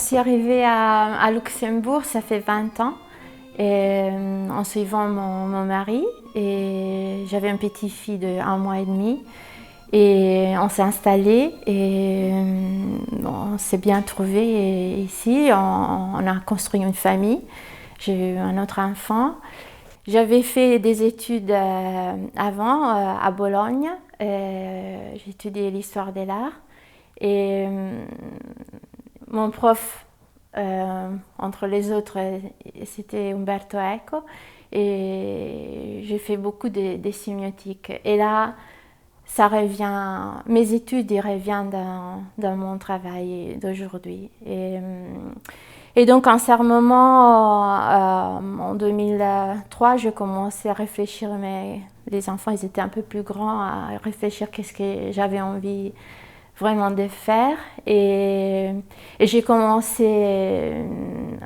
suis arrivée à Luxembourg, ça fait 20 ans, en suivant mon mari. Et j'avais un petit-fils de 1 mois et demi. Et on s'est installé et on s'est bien trouvé ici. On a construit une famille. J'ai eu un autre enfant. J'avais fait des études avant à Bologne. J'ai étudié l'histoire de l'art. Et mon prof, entre les autres, c'était Umberto Eco. Et j'ai fait beaucoup de sémiotique. Et là, ça revient, mes études y reviennent dans mon travail d'aujourd'hui. Et donc, en ce moment, en 2003, je commençais à réfléchir, mais les enfants, ils étaient un peu plus grands, à réfléchir qu'est-ce que j'avais envie vraiment de faire. Et j'ai commencé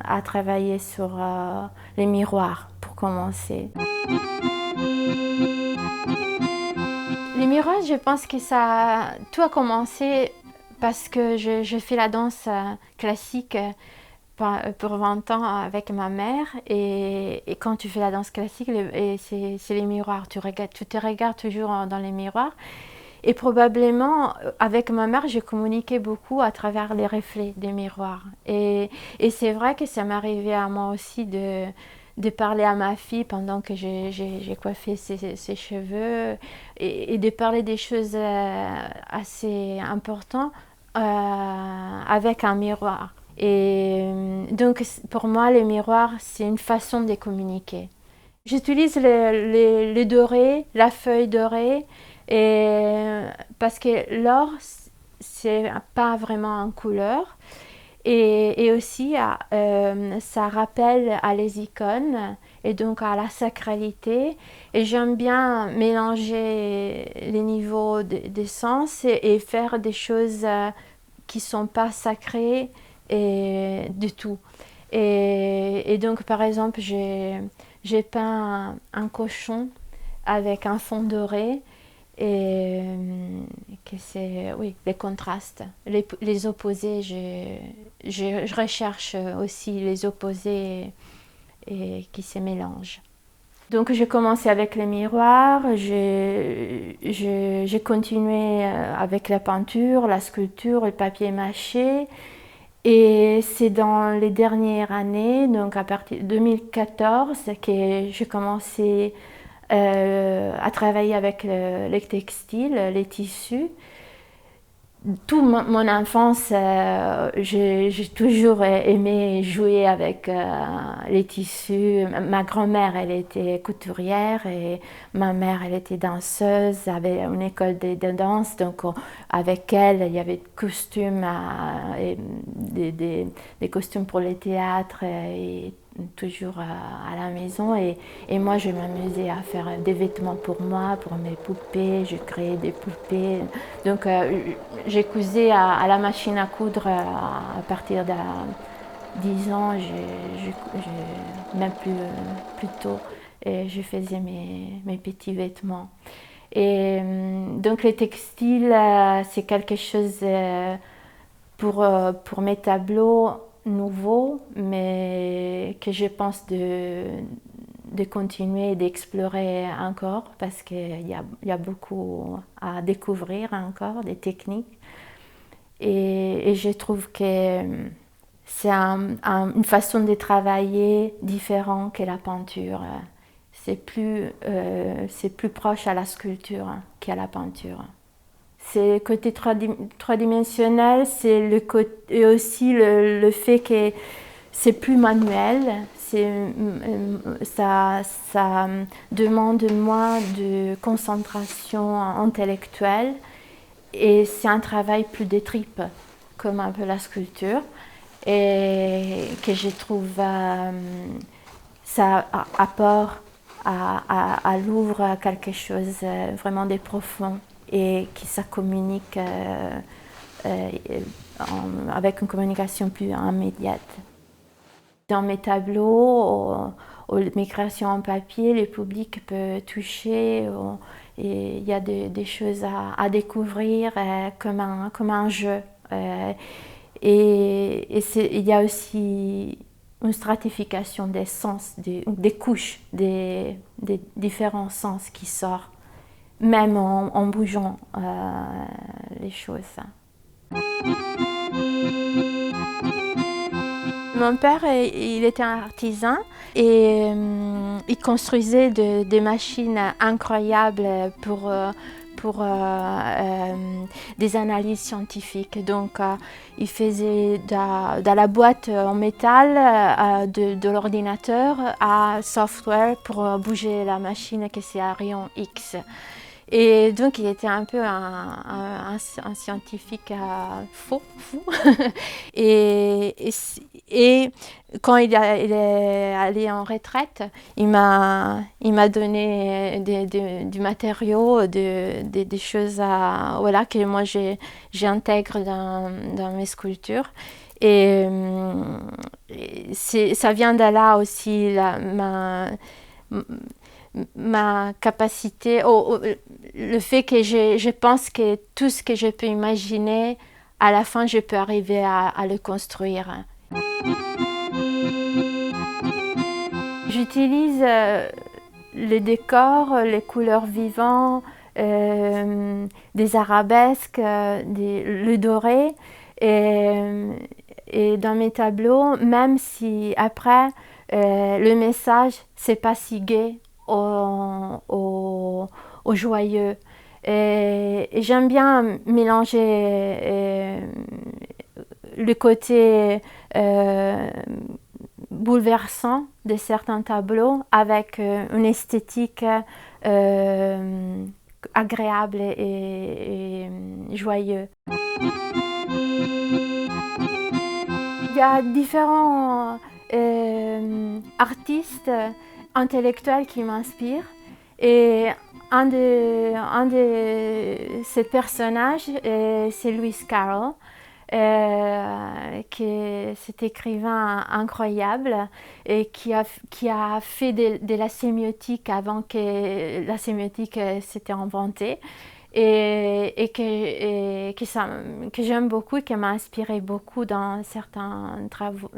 à travailler sur les miroirs, pour commencer. Les miroirs, je pense que tout a commencé parce que je fais la danse classique pour 20 ans avec ma mère. Et quand tu fais la danse classique, c'est les miroirs. Tu te regardes toujours dans les miroirs. Et probablement, avec ma mère, je communiquais beaucoup à travers les reflets des miroirs. Et c'est vrai que ça m'arrivait à moi aussi de parler à ma fille pendant que j'ai coiffé ses cheveux et de parler des choses assez importantes avec un miroir. Et donc, pour moi, les miroirs, c'est une façon de communiquer. J'utilise le doré, la feuille dorée, parce que l'or, c'est pas vraiment en couleur. Et aussi, ça rappelle à les icônes et donc à la sacralité. Et j'aime bien mélanger les niveaux des sens et faire des choses qui ne sont pas sacrées du tout. Et donc, par exemple, j'ai peint un cochon avec un fond doré. Et que c'est, oui, les contrastes, les opposés, je recherche aussi les opposés et qui se mélangent. Donc j'ai commencé avec les miroirs, j'ai continué avec la peinture, la sculpture, le papier mâché. Et c'est dans les dernières années, donc à partir de 2014, que j'ai commencé à travailler avec les textiles, les tissus. Toute mon enfance, j'ai toujours aimé jouer avec les tissus. Ma grand-mère, elle était couturière et ma mère, elle était danseuse, avait une école de danse. Donc, avec elle, il y avait des costumes, des costumes pour le théâtre et toujours à la maison. Et moi, je m'amusais à faire des vêtements pour moi, pour mes poupées. Je créais des poupées. Donc, j'ai cousé à la machine à coudre à partir de 10 ans, même plus tôt, et je faisais mes petits vêtements. Et donc les textiles, c'est quelque chose pour mes tableaux nouveaux, mais que je pense de continuer d'explorer encore parce qu'il y a beaucoup à découvrir encore, des techniques. Et je trouve que c'est une façon de travailler différente que la peinture. C'est plus proche à la sculpture qu'à la peinture. C'est le côté trois-dimensionnel, c'est et aussi le fait que c'est plus manuel. Ça demande moins de concentration intellectuelle et c'est un travail plus des tripes, comme un peu la sculpture. Et que je trouve ça apporte à Louvre quelque chose vraiment de profond et que ça communique avec une communication plus immédiate. Dans mes tableaux, aux migrations en papier, le public peut toucher et il y a des choses à découvrir comme un jeu. Il y a aussi une stratification des sens, des couches, des différents sens qui sortent, même en bougeant les choses. Mon père, il était un artisan et il construisait des machines incroyables pour des analyses scientifiques. Donc, il faisait de la boîte en métal de l'ordinateur à software pour bouger la machine qui c'est à rayon X. Et donc, il était un peu un scientifique fou. et quand il est allé en retraite, il m'a donné du matériau, des choses voilà, que moi j'intègre dans mes sculptures. Et ça vient de là aussi, ma capacité, le fait que je pense que tout ce que je peux imaginer, à la fin, je peux arriver à le construire. J'utilise les décors, les couleurs vivantes, des arabesques, le doré. Et dans mes tableaux, même si après, le message, c'est pas si gai au joyeux. Et j'aime bien mélanger le côté bouleversant de certains tableaux avec une esthétique agréable et joyeuse. Il y a différents artistes intellectuels qui m'inspirent et un de ces personnages, c'est Lewis Carroll, qui est cet écrivain incroyable et qui a fait de la sémiotique avant que la sémiotique s'était inventée et que j'aime beaucoup et qui m'a inspiré beaucoup dans certains travaux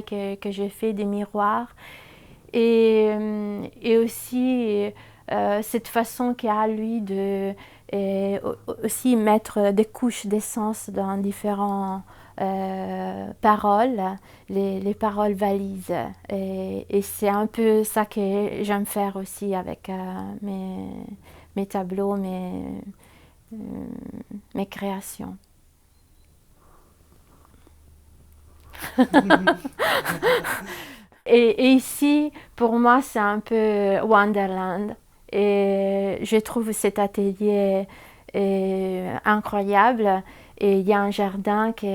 que j'ai fait, des miroirs. Et aussi cette façon qu'il a lui de aussi mettre des couches d'essence dans différentes paroles, les paroles valises. Et c'est un peu ça que j'aime faire aussi avec mes tableaux, mes créations. Et ici, pour moi, c'est un peu Wonderland. Et je trouve cet atelier incroyable. Et il y a un jardin qui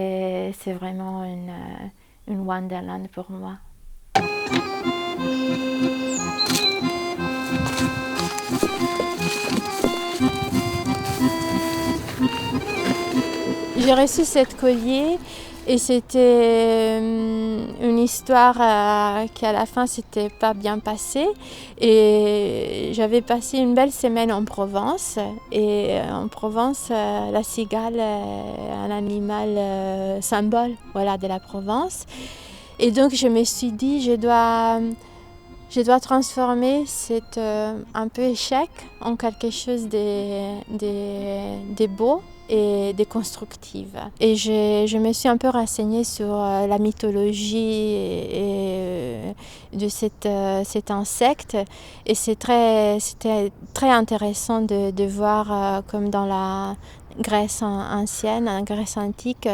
c'est vraiment une Wonderland pour moi. J'ai reçu cet collier. Et c'était une histoire qui à la fin s'était pas bien passée. Et j'avais passé une belle semaine en Provence. Et en Provence, la cigale est un animal symbole, voilà, de la Provence. Et donc je me suis dit, je dois transformer cet un peu échec en quelque chose de beau et de constructif. Et je me suis un peu renseignée sur la mythologie de cet insecte. Et c'était très intéressant de voir comme dans la Grèce ancienne, en Grèce antique,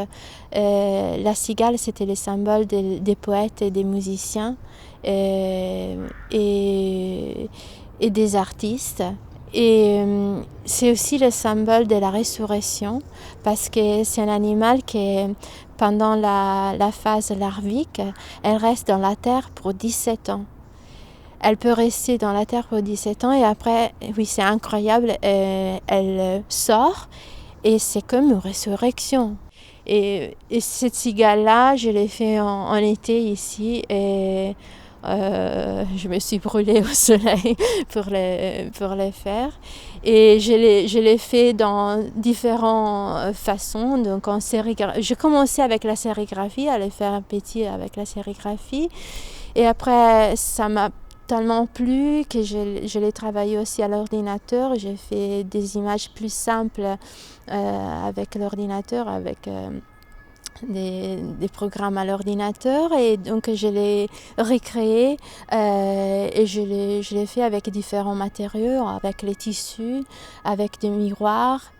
la cigale c'était le symbole des poètes et des musiciens et des artistes. Et c'est aussi le symbole de la résurrection parce que c'est un animal qui, pendant la phase larvique, elle reste dans la terre pour 17 ans. Elle peut rester dans la terre pour 17 ans et après, oui, c'est incroyable, elle sort et c'est comme une résurrection. Et cette cigale-là, je l'ai fait en été ici et Je me suis brûlée au soleil pour les faire. Et je l'ai fait dans différentes façons. Donc en sérigraphie, j'ai commencé avec la sérigraphie, à les faire petits avec la sérigraphie. Et après, ça m'a tellement plu que je l'ai travaillé aussi à l'ordinateur. J'ai fait des images plus simples avec l'ordinateur, avec des programmes à l'ordinateur, et donc je l'ai recréé et je l'ai fait avec différents matériaux, avec les tissus, avec des miroirs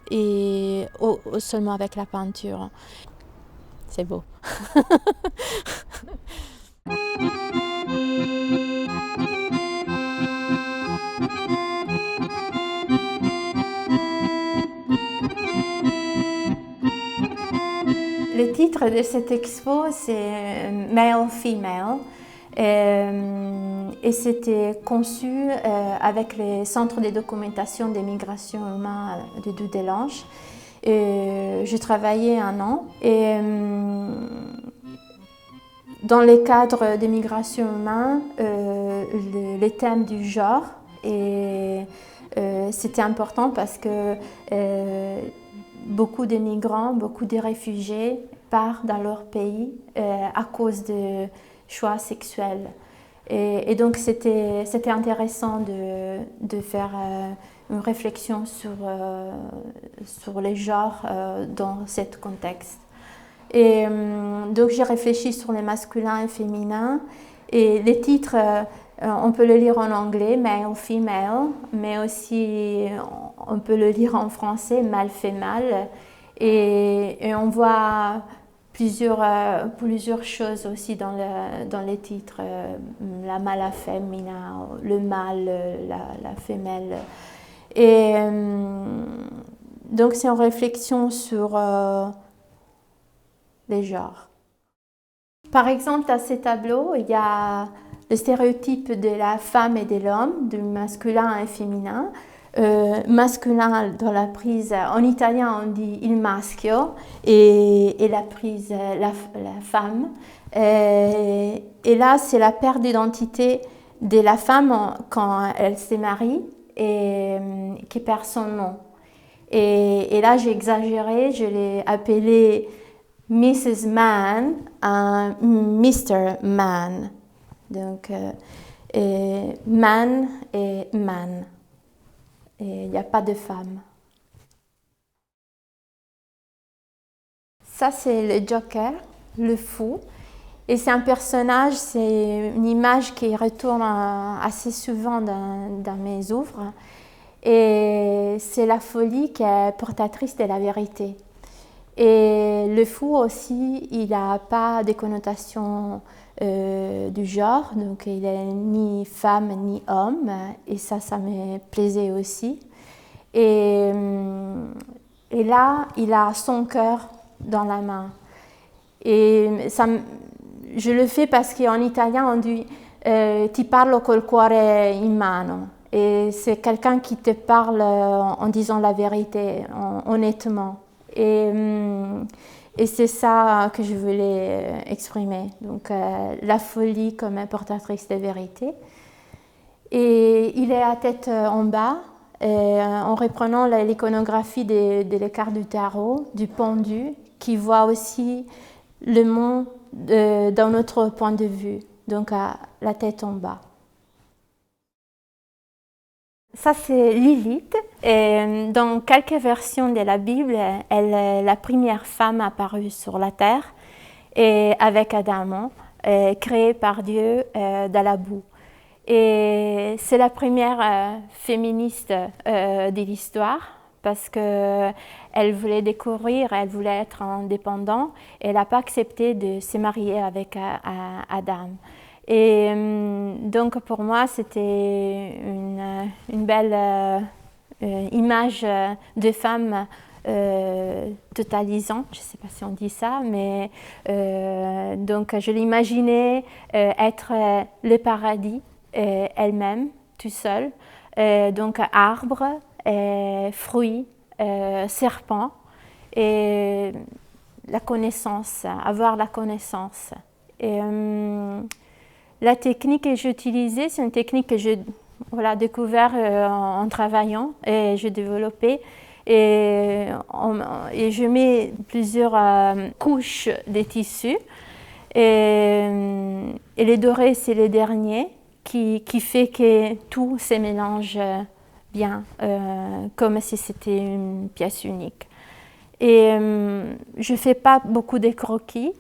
et seulement avec la peinture. C'est beau. Le titre de cette expo, c'est Male Female. Et c'était conçu avec les centres de documentation des migrations humaines de Dudelange. J'ai travaillé un an et dans le cadre des migrations humaines, le thème du genre, c'était important parce que beaucoup de migrants, beaucoup de réfugiés partent dans leur pays à cause de choix sexuels. Et donc c'était intéressant de faire une réflexion sur les genres dans ce contexte. Et donc j'ai réfléchi sur les masculins et féminins. Et les titres, on peut le lire en anglais, male, female, mais aussi on peut le lire en français, mâle, femelle. Et on voit plusieurs choses aussi dans les titres, la mala femina, le mâle, la femelle. Et donc c'est une réflexion sur les genres. Par exemple, dans ces tableaux, il y a le stéréotype de la femme et de l'homme, du masculin et féminin. Masculin dans la prise, en italien on dit il maschio, et la prise la femme. Et là, c'est la perte d'identité de la femme quand elle se marie et qui perd son nom. Et là, j'ai exagéré, je l'ai appelé Mrs. Man à Mr. Man. Donc, man et man. Et il n'y a pas de femme. Ça, c'est le Joker, le fou. Et c'est un personnage, c'est une image qui retourne assez souvent dans mes œuvres. Et c'est la folie qui est portatrice de la vérité. Et le fou aussi, il n'a pas de connotation du genre, donc il n'est ni femme ni homme, et ça me plaisait aussi. Et là, il a son cœur dans la main. Et ça, je le fais parce qu'en italien, on dit ti parlo col cuore in mano. Et c'est quelqu'un qui te parle en disant la vérité, honnêtement. Et c'est ça que je voulais exprimer. Donc la folie comme portatrice de vérité. Et il est à tête en bas, en reprenant l'iconographie de l'écart du tarot, du pendu, qui voit aussi le monde d'un autre point de vue, donc à la tête en bas. Ça, c'est Lilith. Et dans quelques versions de la Bible, elle est la première femme apparue sur la terre, et avec Adam, créée par Dieu dans la boue. Et c'est la première féministe de l'histoire parce qu'elle voulait découvrir, elle voulait être indépendante et elle n'a pas accepté de se marier avec Adam. Et donc pour moi, c'était une belle image de femme totalisant, je ne sais pas si on dit ça, mais donc je l'imaginais être le paradis elle-même, tout seul, donc arbre, fruits, serpent, et la connaissance, avoir la connaissance. Et La technique que j'ai utilisée, c'est une technique que j'ai découverte en travaillant et j'ai développé. Et je mets plusieurs couches de tissus. Et les dorés, c'est les derniers qui fait que tout se mélange bien, comme si c'était une pièce unique. Et je ne fais pas beaucoup de croquis.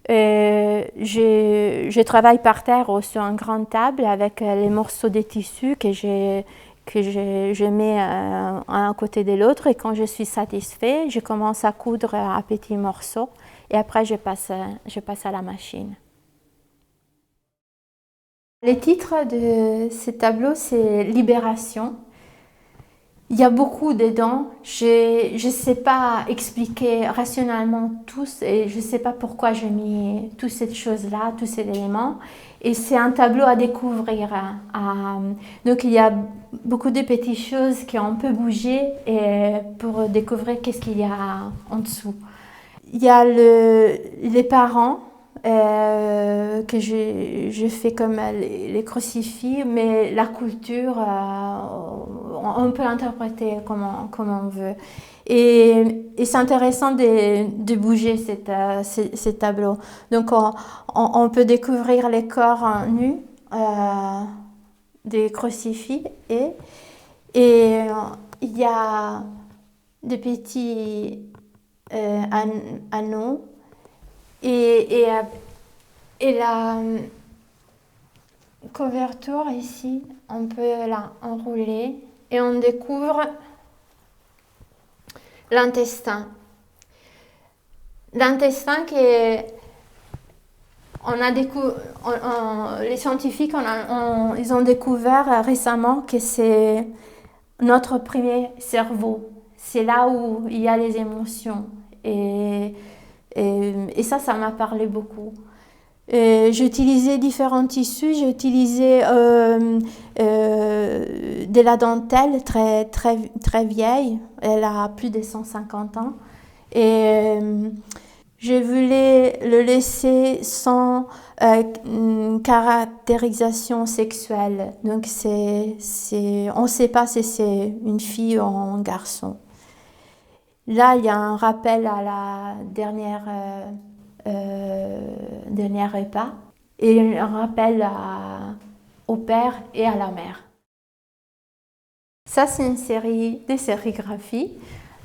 Je travaille par terre ou sur une grande table avec les morceaux de tissu que je mets un à côté de l'autre. Et quand je suis satisfaite, je commence à coudre à petits morceaux. Et après, je passe à la machine. Le titre de ce tableau, c'est Libération. Il y a beaucoup dedans. Je ne sais pas expliquer rationnellement tous et je ne sais pas pourquoi j'ai mis toutes ces choses-là, tous ces éléments. Et c'est un tableau à découvrir. Donc il y a beaucoup de petites choses qu'on peut bouger et pour découvrir qu'est-ce qu'il y a en dessous. Il y a les parents que je fais comme les crucifix, mais la culture, on peut l'interpréter comme on veut. Et c'est intéressant de bouger ces tableaux. Donc on peut découvrir les corps nus des crucifix et il y a des petits anneaux et la couverture ici, on peut la enrouler et on découvre l'intestin. L'intestin les scientifiques ils ont découvert récemment que c'est notre premier cerveau. C'est là où il y a les émotions. Et ça m'a parlé beaucoup. J'ai utilisé différents tissus. J'ai utilisé de la dentelle très, très, très vieille. Elle a plus de 150 ans. Et je voulais le laisser sans caractérisation sexuelle. Donc, on ne sait pas si c'est une fille ou un garçon. Là, il y a un rappel à la dernière repas et un rappel au père et à la mère. Ça, c'est une série de sérigraphies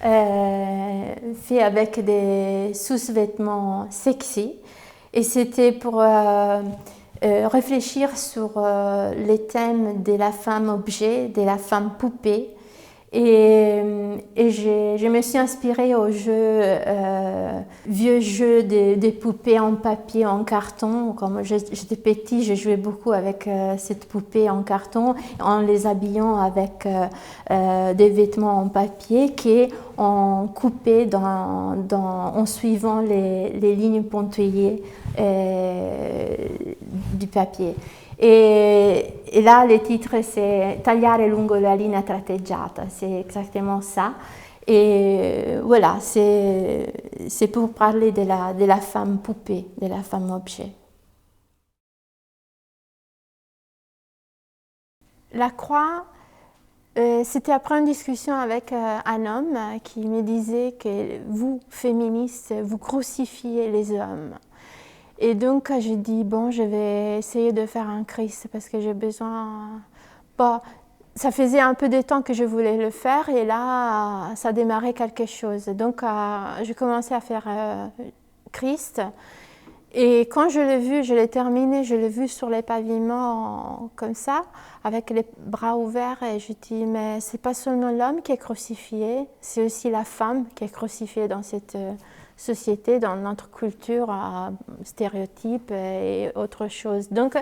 fait avec des sous-vêtements sexy. Et c'était pour réfléchir sur les thèmes de la femme objet, de la femme poupée. Et je me suis inspirée au vieux jeu des poupées en papier, en carton. Quand j'étais petite, je jouais beaucoup avec cette poupée en carton, en les habillant avec des vêtements en papier qu'on coupait en suivant les lignes pointillées du papier. Et là, le titre, c'est Tagliare lungo la linea tratteggiata. C'est exactement ça. Et voilà, c'est pour parler de la femme poupée, de la femme objet. La croix, c'était après une discussion avec un homme qui me disait que vous, féministes, vous crucifiez les hommes. Et donc, j'ai dit, bon, je vais essayer de faire un Christ parce que j'ai besoin... Bon, ça faisait un peu de temps que je voulais le faire et là, ça démarrait quelque chose. Donc, j'ai commencé à faire Christ. Et quand je l'ai vu, je l'ai terminé, je l'ai vu sur les paviments comme ça, avec les bras ouverts. Et je dis, mais c'est pas seulement l'homme qui est crucifié, c'est aussi la femme qui est crucifiée dans cette... société, dans notre culture, stéréotypes et autre chose. Donc,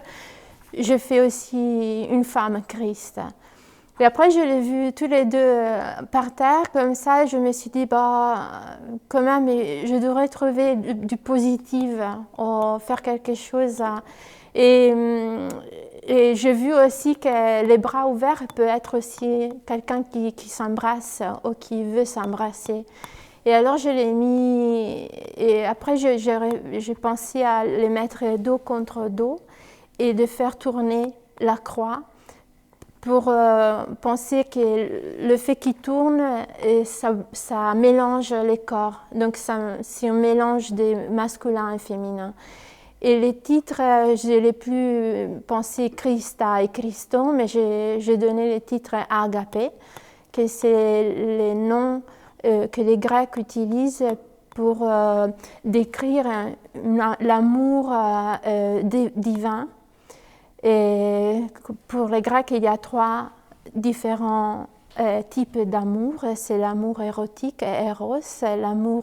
je fais aussi une femme Christ. Et après, je l'ai vu tous les deux par terre, comme ça, je me suis dit, quand même, je devrais trouver du positif, ou faire quelque chose. Et j'ai vu aussi que les bras ouverts peut être aussi quelqu'un qui s'embrasse ou qui veut s'embrasser. Et alors je l'ai mis, et après j'ai pensé à les mettre dos contre dos. et de faire tourner la croix pour penser que le fait qu'il tourne, ça mélange les corps. Donc c'est un mélange des masculins et féminins. Et les titres, je n'ai plus pensé Christa et Christo, mais j'ai donné les titres Agapé, que c'est les noms que les Grecs utilisent pour décrire l'amour divin. Et pour les Grecs, il y a 3 différents types d'amour. C'est l'amour érotique, Eros, l'amour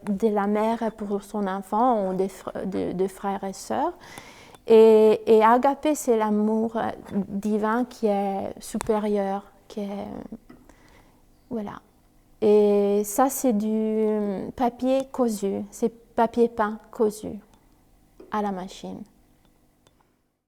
de la mère pour son enfant ou de frères et sœurs. Et Agapé, c'est l'amour divin qui est supérieur, qui est, voilà. Et ça, c'est du papier cousu, c'est papier peint cousu à la machine.